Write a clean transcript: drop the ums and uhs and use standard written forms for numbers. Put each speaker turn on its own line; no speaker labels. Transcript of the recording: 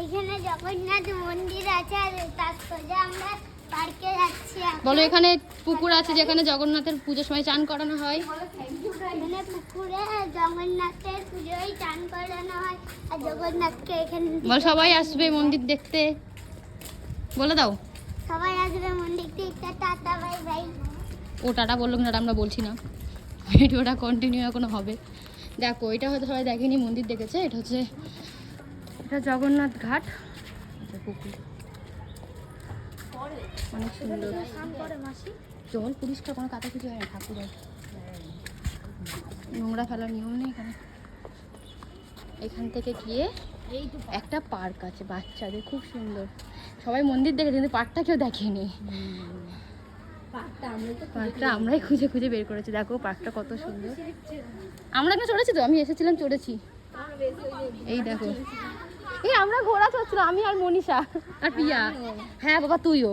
এখানে জগন্নাথ মন্দির আছে আর তার সোজা আমরা পার্কে যাচ্ছি।
বলো এখানে পুকুর আছে যেখানে জগন্নাথের পুজোর সময় চান করানো হয়।
এখানে পুকুরে জগন্নাথের পুজোয় চান করানো হয় আর জগন্নাথকে এখানে
বল সবাই আসবে মন্দির দেখতে, বলে দাও।
সবাই আসবে মন্দির দেখতে। Tata bye bye.
ও টাটা বললো না, আমরা বলছি না, ভিডিওটা কন্টিনিউ এখনো হবে। দেখো এটা হয়তো সবাই দেখেনি, মন্দির দেখেছে। এটা হচ্ছে এটা জগন্নাথ ঘাট, এটা পুকুর, অনেক সুন্দর। জল পরিষ্কার, কোনো কাটা কিছু হয় না, ঠাকুরের নোংরা ফেলার নিয়ম নেই এখানে। এখান থেকে গিয়ে একটা পার্ক আছে বাচ্চাদের, খুব সুন্দর। সবাই মন্দির দেখেছে কিন্তু পার্কটা কেউ দেখেনি। পার্কটা আমরাই খুঁজে খুঁজে বের করেছি। দেখো পার্কটা কত সুন্দর। আমরা এখানে চড়েছি তো, আমি এসেছিলাম চড়েছি। এই দেখো, এই আমরা ঘোড়া চড়ছিলাম, আমি আর মনীষা আর পিয়া। হ্যাঁ বাবা তুইও।